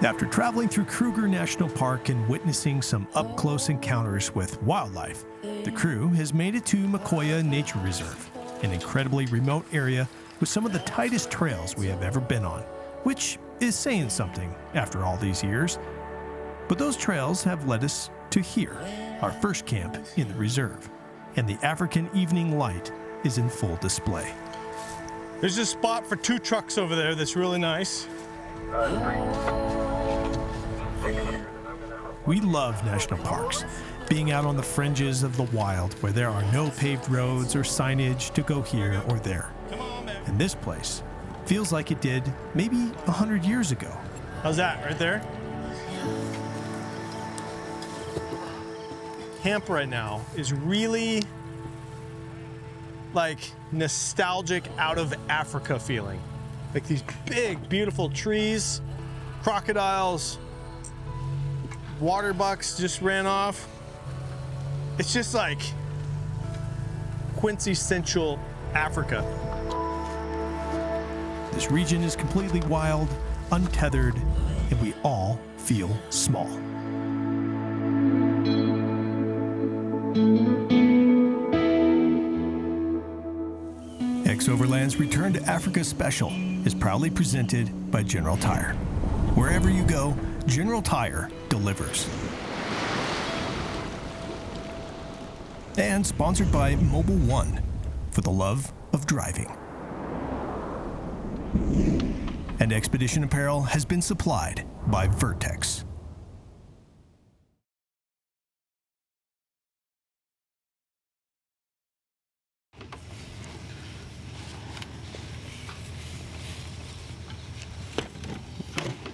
After traveling through Kruger National Park and witnessing some up-close encounters with wildlife, the crew has made it to Makuya Nature Reserve, an incredibly remote area with some of the tightest trails we have ever been on, which is saying something after all these years. But those trails have led us to here, our first camp in the reserve, and the African evening light is in full display. There's a spot for 2 trucks over there that's really nice. We love national parks, being out on the fringes of the wild where there are no paved roads or signage to go here or there. And this place feels like it did maybe 100 years ago. How's that, right there? Camp right now is really like nostalgic, out of Africa feeling. Like these big, beautiful trees, crocodiles, water bucks just ran off. It's just like quintessential Africa. This region is completely wild, untethered, and we all feel small. XOVERLAND's Return to Africa special is proudly presented by General Tire. Wherever you go, General Tire delivers. And sponsored by Mobile One, for the love of driving. And Expedition Apparel has been supplied by Vertex.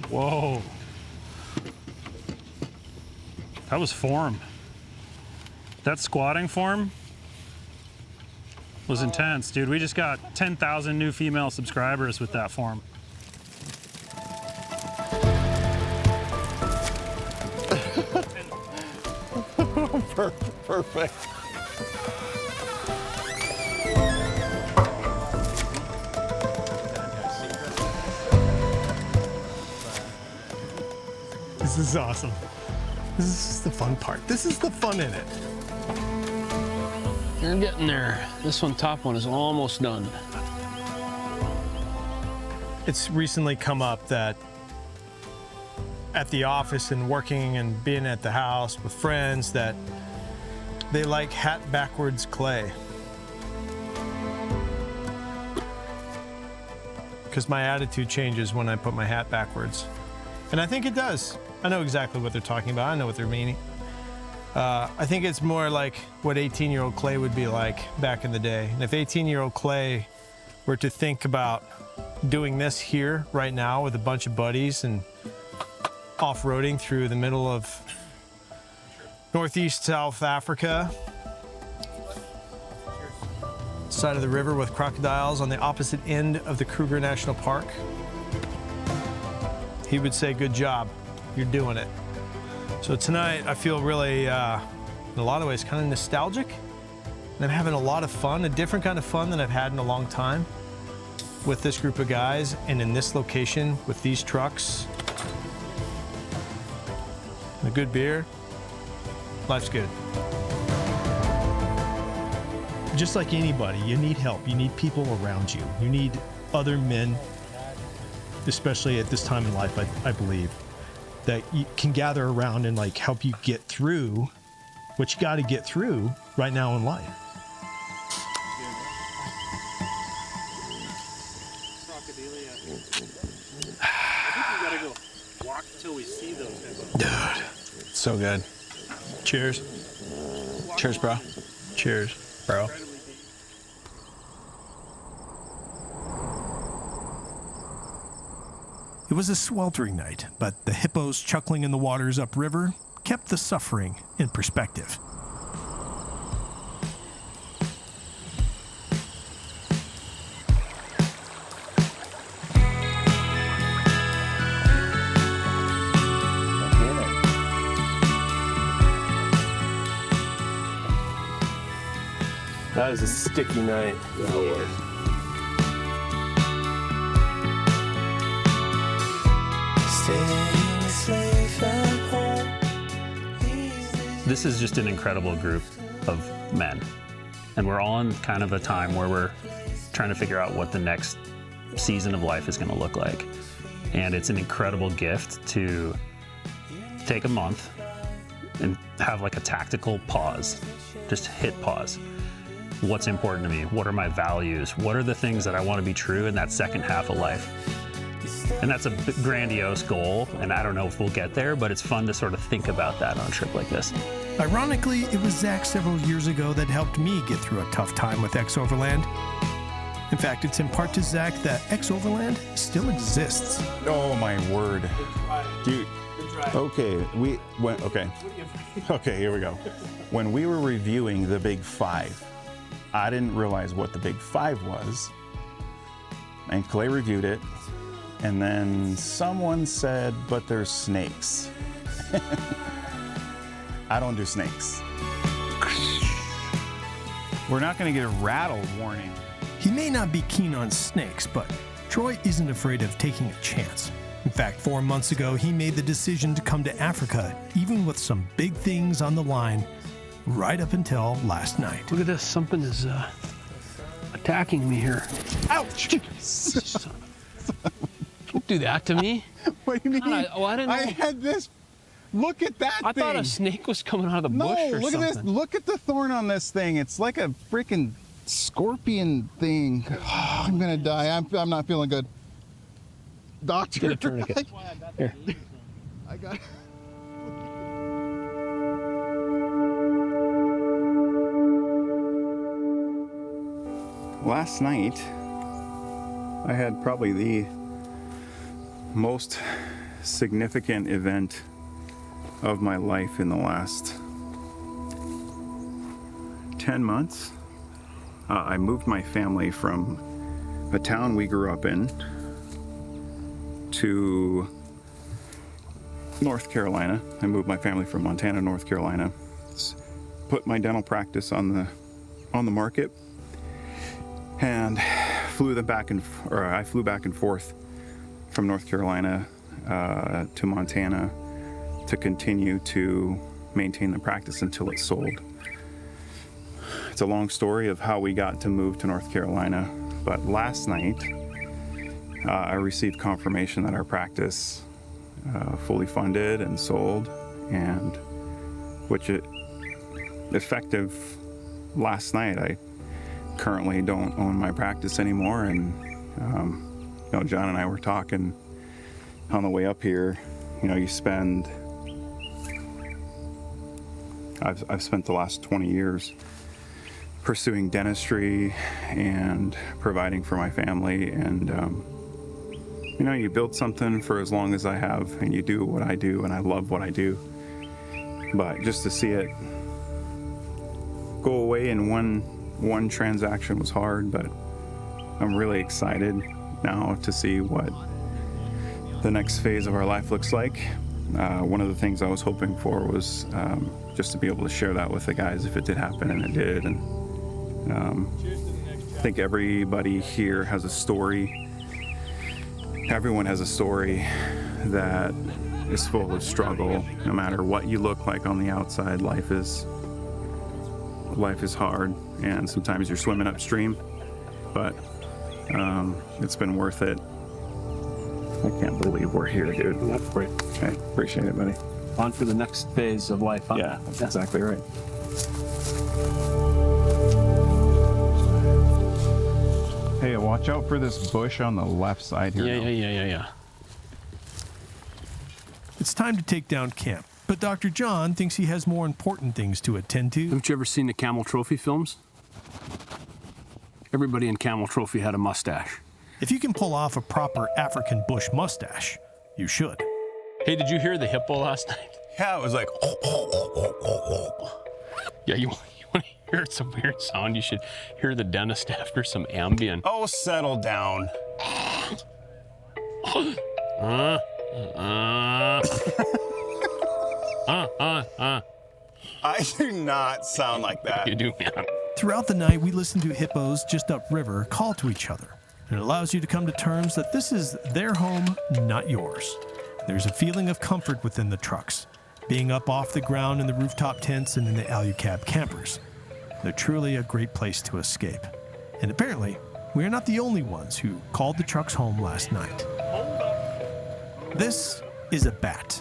Whoa. That was form. That squatting form was intense, dude. We just got 10,000 new female subscribers with that form. Perfect. This is awesome. This is the fun part. This is the fun in it. You're getting there. This top one is almost done. It's recently come up that at the office and working and being at the house with friends that they like hat backwards clay. Because my attitude changes when I put my hat backwards. And I think it does. I know exactly what they're talking about. I know what they're meaning. I think it's more like what 18-year-old Clay would be like back in the day. And if 18-year-old Clay were to think about doing this here right now with a bunch of buddies and off-roading through the middle of Northeast South Africa, side of the river with crocodiles on the opposite end of the Kruger National Park, he would say, good job, you're doing it. So tonight I feel really, in a lot of ways, kind of nostalgic. And I'm having a lot of fun, a different kind of fun than I've had in a long time with this group of guys and in this location with these trucks. And a good beer, life's good. Just like anybody, you need help. You need people around you. You need other men, especially at this time in life, I believe, that you can gather around and like help you get through what you got to get through right now in life. I think we gotta go walk until we see those guys. Dude, so good. Cheers. Cheers, bro. Cheers, bro. It was a sweltering night, but the hippos chuckling in the waters upriver kept the suffering in perspective. That was a sticky night. Yeah. Staying This is just an incredible group of men. And we're all in kind of a time where we're trying to figure out what the next season of life is going to look like. And it's an incredible gift to take a month and have like a tactical pause. Just hit pause. What's important to me? What are my values? What are the things that I want to be true in that second half of life? And that's a grandiose goal, and I don't know if we'll get there, but it's fun to sort of think about that on a trip like this. Ironically, it was Zach several years ago that helped me get through a tough time with XOVERLAND. In fact, it's in part to Zach that XOVERLAND still exists. Oh my word. Dude. Okay, Okay, here we go. When we were reviewing the Big Five, I didn't realize what the Big Five was. And Clay reviewed it. And then someone said, but there's snakes. I don't do snakes. We're not going to get a rattle warning. He may not be keen on snakes, but Troy isn't afraid of taking a chance. In fact, 4 months ago, he made the decision to come to Africa, even with some big things on the line, right up until last night. Look at this. Something is attacking me here. Ouch! Don't do that to me. What do you mean? I didn't know. I had this. Look at that thing. I thought a snake was coming out of the bush or look something. at this. Look at the thorn on this thing. It's like a freaking scorpion thing. Oh, I'm gonna die. I'm not feeling good. Doctor. Get a tourniquet. Here. I got. Last night, I had probably the most significant event of my life in the last 10 months. I moved my family from a town we grew up in to North Carolina. I moved my family from Montana to North Carolina. Put my dental practice on the market, and I flew back and forth from North Carolina to Montana to continue to maintain the practice until it sold. It's a long story of how we got to move to North Carolina, but last night I received confirmation that our practice fully funded and sold, and effective last night. I currently don't own my practice anymore, and John and I were talking on the way up here. I've spent the last 20 years pursuing dentistry and providing for my family, and you build something for as long as I have, and you do what I do, and I love what I do. But just to see it go away in one transaction was hard, but I'm really excited now to see what the next phase of our life looks like. One of the things I was hoping for was just to be able to share that with the guys if it did happen, and it did. And I think everybody here has a story. Everyone has a story that is full of struggle. No matter what you look like on the outside, life is hard, and sometimes you're swimming upstream, but it's been worth it. I can't believe we're here, dude. That's great. Okay, appreciate it, buddy. On for the next phase of life, huh? Yeah, that's exactly right. Hey, watch out for this bush on the left side here. Yeah. It's time to take down camp, but Dr. John thinks he has more important things to attend to. Haven't you ever seen the Camel Trophy films? Everybody in Camel Trophy had a mustache. If you can pull off a proper African bush mustache, you should. Hey, did you hear the hippo last night? Yeah, it was like. Yeah, you want to hear some weird sound? You should hear the dentist after some Ambien. Oh, settle down. I do not sound like that. You do, man. Throughout the night, we listen to hippos just upriver call to each other. It allows you to come to terms that this is their home, not yours. There's a feeling of comfort within the trucks. being up off the ground in the rooftop tents and in the Alucab campers. They're truly a great place to escape. And apparently, we are not the only ones who called the trucks home last night. This is a bat.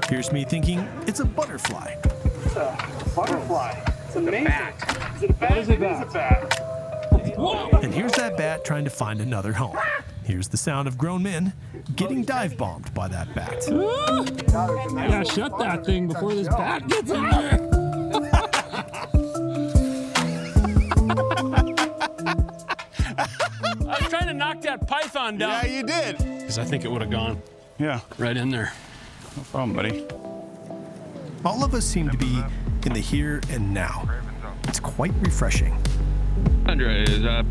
Here's me thinking it's a butterfly. It's a butterfly. It's amazing. Is it a bat? It is a bat. And here's that bat trying to find another home. Here's the sound of grown men getting dive bombed by that bat. Yeah, shut that thing before this bat gets in there. I was trying to knock that python down. Yeah, you did. Because I think it would have gone Yeah, right in there. no problem, buddy. All of us seem to be in the here and now. It's quite refreshing. Tundra is up.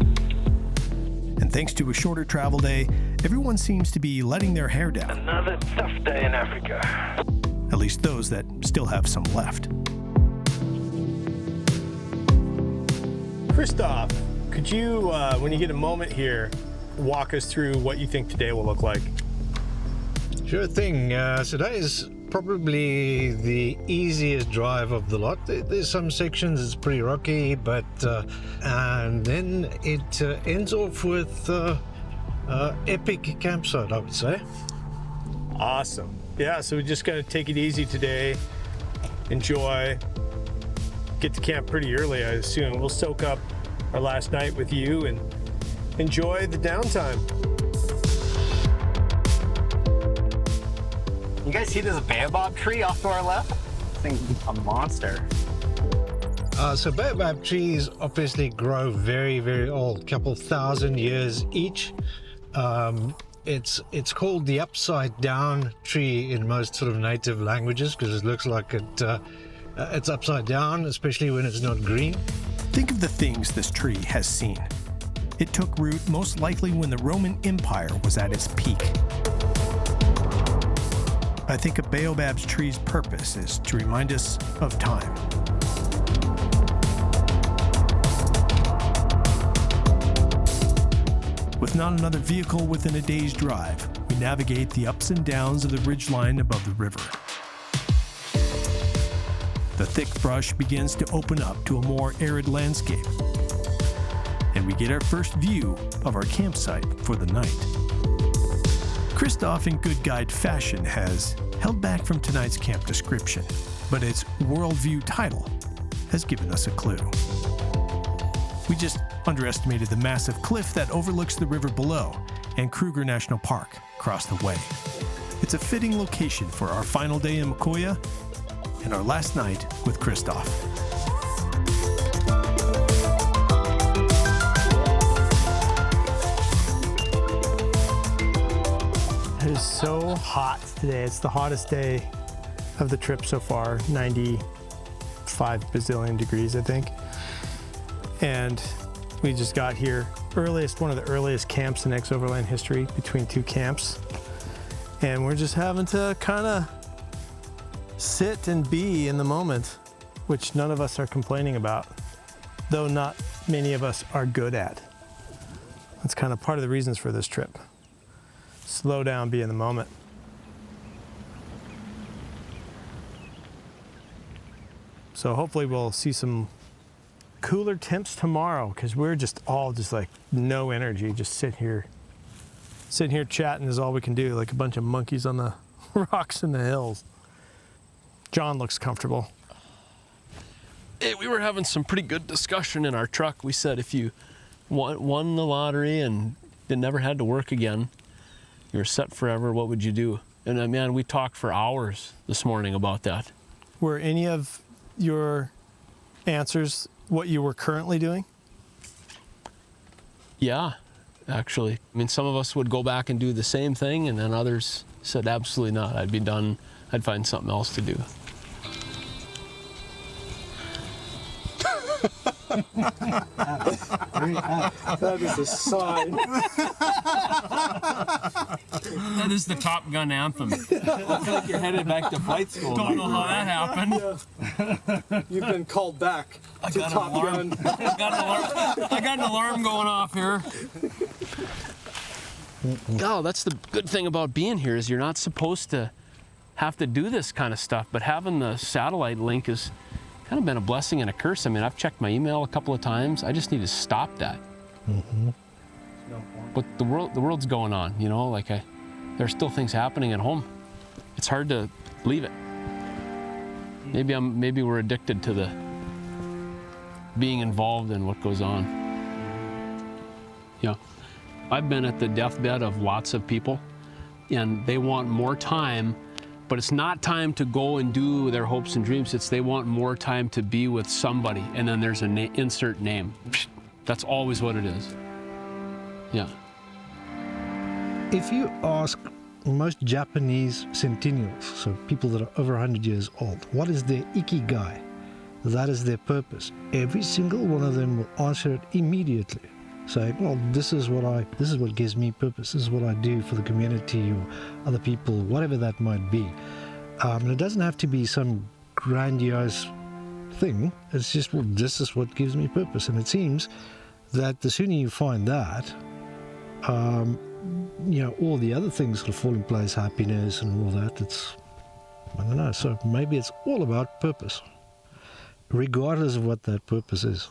And thanks to a shorter travel day, everyone seems to be letting their hair down. Another tough day in Africa. At least those that still have some left. Christoff, could you, when you get a moment here, walk us through what you think today will look like? Sure thing. Today is probably the easiest drive of the lot. There's some sections it's pretty rocky, but and then it ends off with epic campsite, I would say. Awesome. Yeah, so we're just gonna take it easy today, enjoy, get to camp pretty early, I assume. We'll soak up our last night with you and enjoy the downtime. You guys see there's a baobab tree off to our left? This thing's a monster. So baobab trees obviously grow very, very old, couple thousand years each. It's called the upside down tree in most sort of native languages because it looks like it's upside down, especially when it's not green. Think of the things this tree has seen. It took root most likely when the Roman Empire was at its peak. I think a baobab's tree's purpose is to remind us of time. With not another vehicle within a day's drive, we navigate the ups and downs of the ridgeline above the river. The thick brush begins to open up to a more arid landscape, and we get our first view of our campsite for the night. Christoff, in good guide fashion, has held back from tonight's camp description, but its worldview title has given us a clue. We just underestimated the massive cliff that overlooks the river below and Kruger National Park across the way. It's a fitting location for our final day in Makuya and our last night with Christoff. It is so hot today. It's the hottest day of the trip so far, 95 bazillion degrees, I think. And we just got here one of the earliest camps in XOVERLAND history, between two camps. And we're just having to kind of sit and be in the moment, which none of us are complaining about, though not many of us are good at. That's kind of part of the reasons for this trip. Slow down, be in the moment. So hopefully we'll see some cooler temps tomorrow, because we're just all like no energy, just sitting here chatting is all we can do, like a bunch of monkeys on the rocks in the hills. John looks comfortable. Hey, we were having some pretty good discussion in our truck. We said if you won the lottery and it never had to work again, you're set forever, what would you do? And man, we talked for hours this morning about that. Were any of your answers what you were currently doing? Yeah, actually. I mean, some of us would go back and do the same thing, and then others said absolutely not. I'd be done. I'd find something else to do. That is a sign. That is the Top Gun anthem. Looks like you're headed back to flight school. Don't know how that happened. You've been called back to Top Gun. I got an alarm going off here. Oh, that's the good thing about being here is you're not supposed to have to do this kind of stuff, but having the satellite link has kind of been a blessing and a curse. I mean, I've checked my email a couple of times. I just need to stop that. But the world's going on, you know, like there's still things happening at home. It's hard to leave it. Maybe we're addicted to the being involved in what goes on. Yeah. I've been at the deathbed of lots of people, and they want more time, but it's not time to go and do their hopes and dreams. It's they want more time to be with somebody, and then there's an insert name. That's always what it is. Yeah. If you ask most Japanese centennials, so people that are over 100 years old, what is their ikigai? That is their purpose. Every single one of them will answer it immediately. Say, well, this is what gives me purpose. This is what I do for the community or other people, whatever that might be. And it doesn't have to be some grandiose thing. It's just, well, this is what gives me purpose. And it seems that the sooner you find that, you know, all the other things will fall in place, happiness and all that. I don't know. So maybe it's all about purpose, regardless of what that purpose is.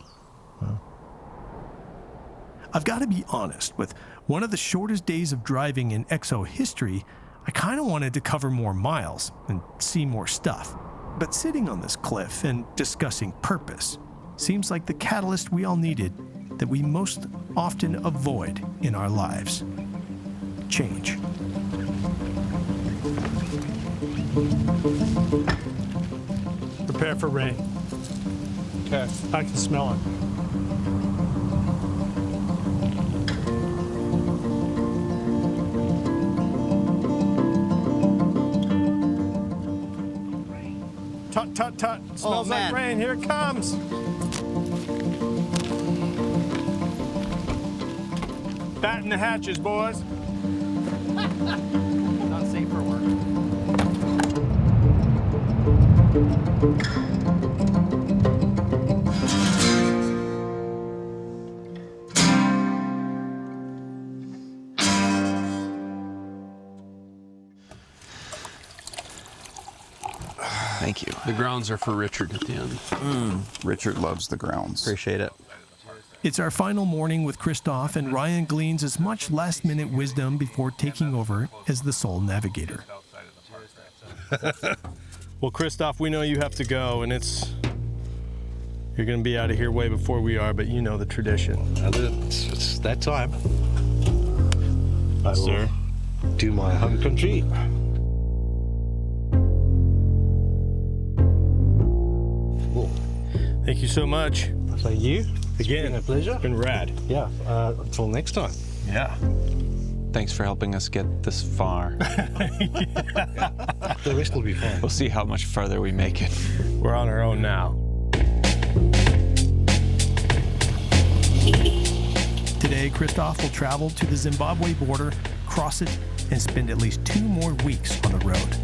I've got to be honest, with one of the shortest days of driving in XO history, I kind of wanted to cover more miles and see more stuff. But sitting on this cliff and discussing purpose seems like the catalyst we all needed that we most often avoid in our lives. Change. Prepare for rain. Okay. I can smell it. Tut, tut, tut. Smells like rain. Here it comes. Batten the hatches, boys. Not safe for work. Thank you. The grounds are for Richard at the end. Richard loves the grounds. Appreciate it. It's our final morning with Christoff, and Ryan gleans as much last-minute wisdom before taking over as the sole navigator. Well, Christoff, we know you have to go, and you're going to be out of here way before we are, but you know the tradition. It's that time. I Sir. will do my home country. Thank you so much. Thank you. Again, It's been a pleasure. It's been rad. Yeah, until next time. Yeah. Thanks for helping us get this far. The rest will be fine. We'll see how much further we make it. We're on our own now. Today, Christoff will travel to the Zimbabwe border, cross it, and spend at least 2 more weeks on the road.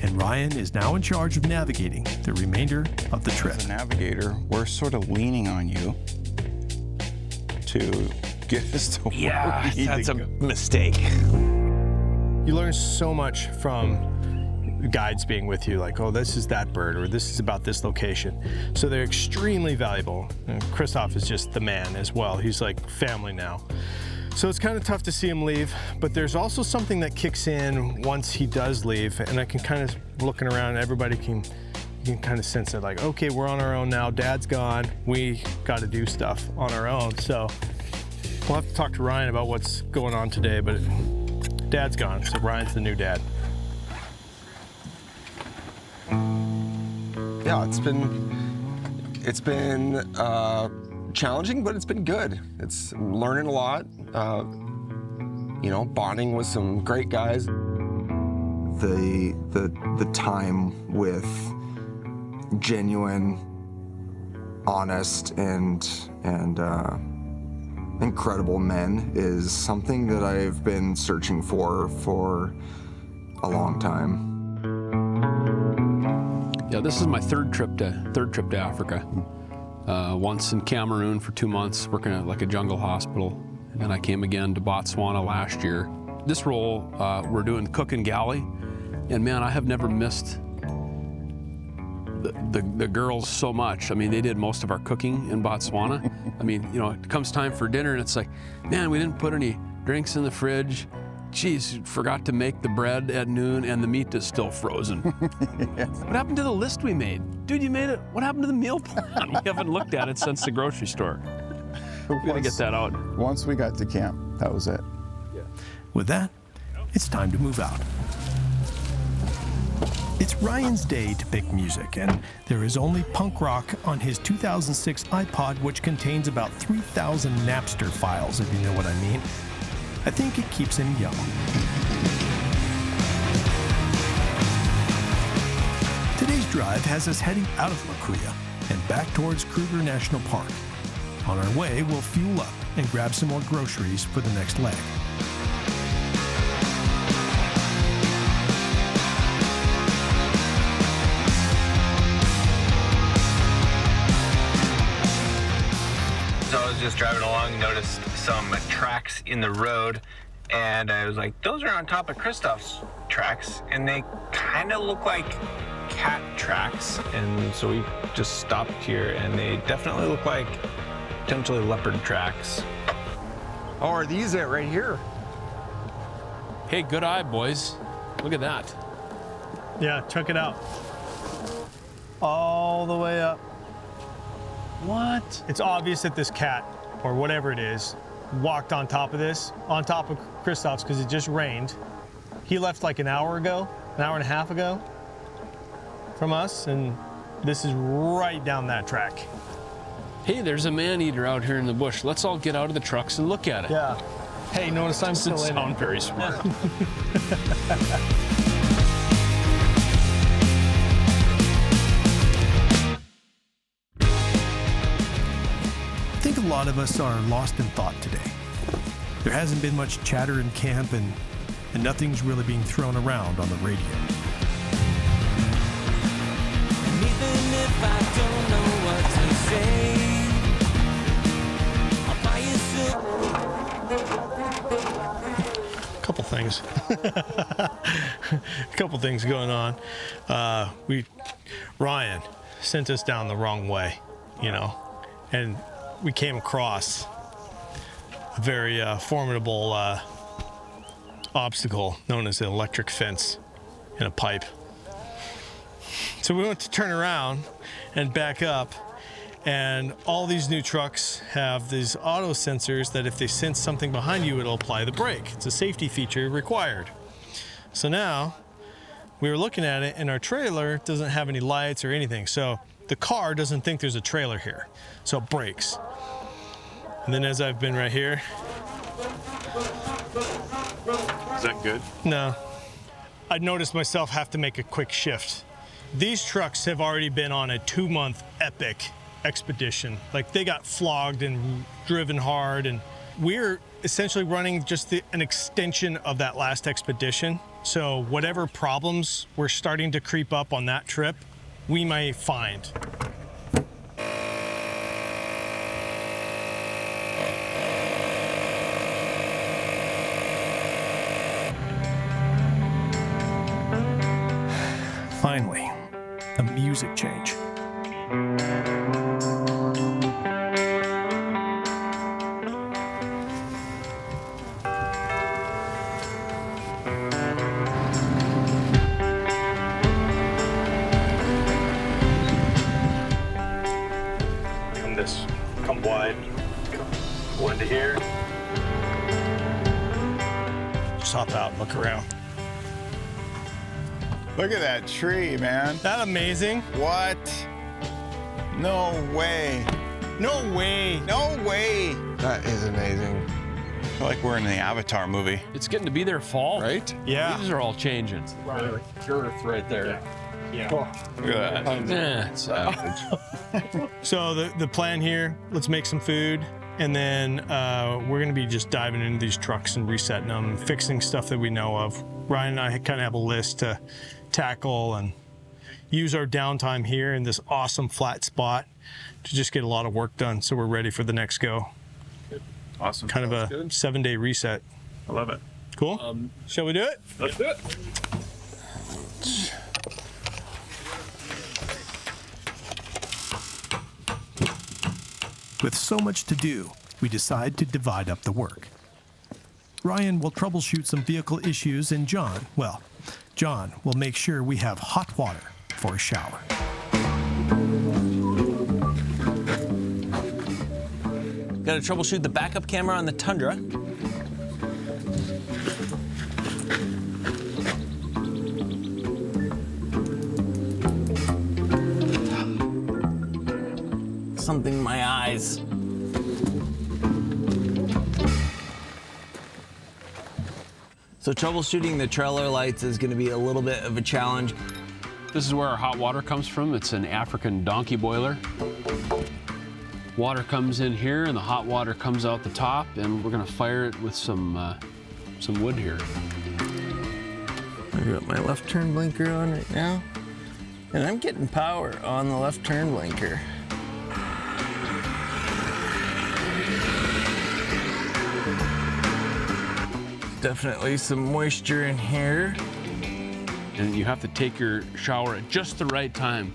And Ryan is now in charge of navigating the remainder of the trip. As a navigator, we're sort of leaning on you to get us to where we need that's to a go. mistake. You learn so much from guides being with you, like, oh, this is that bird, or this is about this location. So they're extremely valuable. And Christoff is just the man as well. He's like family now. So it's kind of tough to see him leave, but there's also something that kicks in once he does leave, and I can kind of, looking around, everybody can kind of sense it, like, okay, we're on our own now, Dad's gone, we got to do stuff on our own. So we'll have to talk to Ryan about what's going on today, but Dad's gone, so Ryan's the new dad. Yeah, it's been challenging, but it's been good. It's learning a lot, you know, bonding with some great guys. The time with genuine, honest, and incredible men is something that I've been searching for a long time. Yeah, this is my third trip to Africa. Once in Cameroon for 2 months, working at like a jungle hospital, and then I came again to Botswana last year. This role, we're doing cook and galley, and man, I have never missed the girls so much. I mean, they did most of our cooking in Botswana. I mean, you know, it comes time for dinner and it's like, man, we didn't put any drinks in the fridge. Geez, forgot to make the bread at noon and the meat is still frozen. What happened to the list we made? Dude, you made it. What happened to the meal plan? We haven't looked at it since the grocery store. We're gonna get that out. Once we got to camp, that was it. With that, it's time to move out. It's Ryan's day to pick music, and there is only punk rock on his 2006 iPod, which contains about 3,000 Napster files, if you know what I mean. I think it keeps him young. Today's drive has us heading out of Makuya and back towards Kruger National Park. On our way, we'll fuel up and grab some more groceries for the next leg. So I was just driving along, noticed some tracks in the road, and I was like, those are on top of Christoff's tracks, and they kind of look like cat tracks. And so we just stopped here, and they definitely look like potentially leopard tracks. Oh, are these it right here? Hey, good eye, boys. Look at that. Yeah, check it out. All the way up. What? It's obvious that this cat, or whatever it is, walked on top of this, on top of Christoff's, because it just rained. He left like an hour and a half ago from us, and this is right down that track. Hey, there's a man-eater out here in the bush. Let's all get out of the trucks and look at it. Yeah. Hey, notice I'm still in it. Doesn't sound very smart. I think a lot of us are lost in thought today. There hasn't been much chatter in camp, and nothing's really being thrown around on the radio. And even if I don't know what to say, I'll buy you Couple things. A couple things going on. Ryan sent us down the wrong way, you know, and we came across a very formidable obstacle known as an electric fence in a pipe. So we went to turn around and back up, and all these new trucks have these auto sensors that if they sense something behind you, it'll apply the brake. It's a safety feature required. So now we were looking at it, and our trailer doesn't have any lights or anything. So the car doesn't think there's a trailer here. So it brakes. And then as I've been right here. Is that good? No. I noticed myself have to make a quick shift. These trucks have already been on a 2-month epic expedition. Like, they got flogged and driven hard, and we're essentially running just an extension of that last expedition. So whatever problems were starting to creep up on that trip, we may find. Finally, a music change. Come wide. Go into here. Just hop out and look around. Look at that tree, man. That amazing? What? No way. No way. No way. That is amazing. I feel like we're in the Avatar movie. It's getting to be their fall. Right? Yeah. These are all changing. Girth right there. Yeah. Look at that. Yeah, it's savage. So the plan here, let's make some food, and then we're gonna be just diving into these trucks and resetting them, fixing stuff that we know of. Ryan and I kind of have a list to tackle and use our downtime here in this awesome flat spot to just get a lot of work done, so we're ready for the next go. Awesome. Kind of a 7-day reset. I love it. Cool. Shall we do it? Let's do it. With so much to do, we decide to divide up the work. Ryan will troubleshoot some vehicle issues, and John will make sure we have hot water for a shower. Got to troubleshoot the backup camera on the Tundra. Something in my eyes. So troubleshooting the trailer lights is going to be a little bit of a challenge. This is where our hot water comes from. It's an African donkey boiler. Water comes in here and the hot water comes out the top, and we're going to fire it with some wood here. I got my left turn blinker on right now, and I'm getting power on the left turn blinker. Definitely some moisture in here. And you have to take your shower at just the right time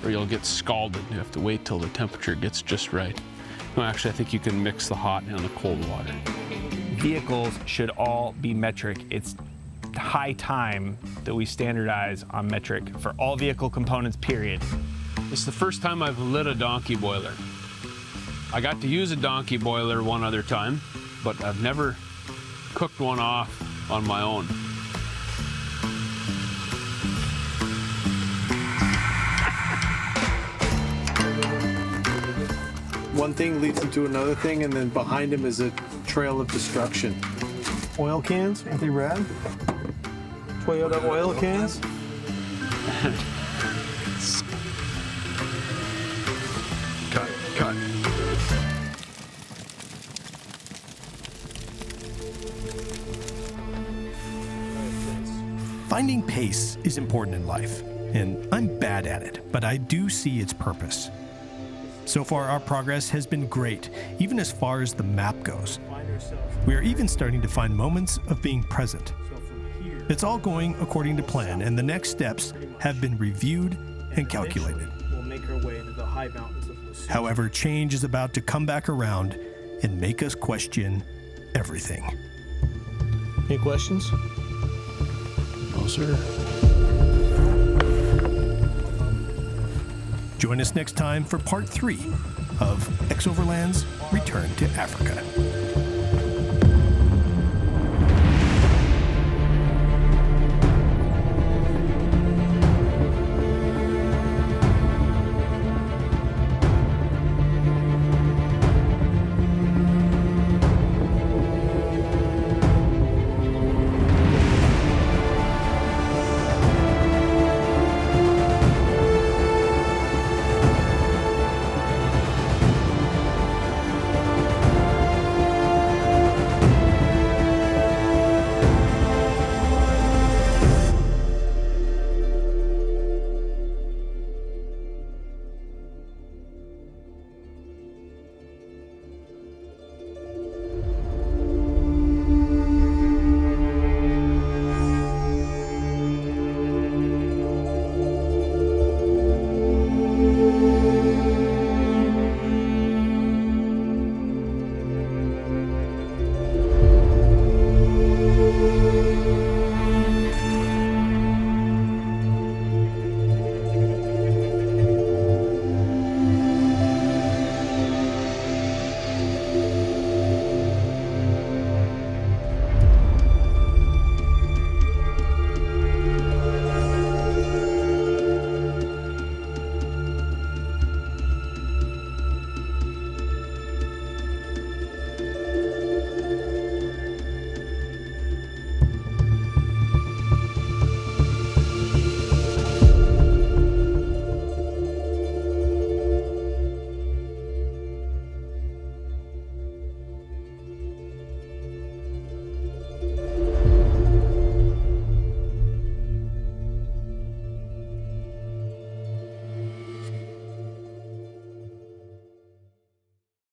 or you'll get scalded. You have to wait till the temperature gets just right. No, actually, I think you can mix the hot and the cold water. Vehicles should all be metric. It's high time that we standardize on metric for all vehicle components, period. It's the first time I've lit a donkey boiler. I got to use a donkey boiler one other time, but I've never cooked one off on my own. One thing leads into another thing, and then behind him is a trail of destruction. Oil cans, aren't they rad? Toyota oil cans. Cut. Finding pace is important in life, and I'm bad at it, but I do see its purpose. So far, our progress has been great, even as far as the map goes. We are even starting to find moments of being present. It's all going according to plan, and the next steps have been reviewed and calculated. We'll make our way to the high mountains of Lucille. However, change is about to come back around and make us question everything. Any questions? No, sir. Join us next time for part 3 of XOVERLAND's Return to Africa.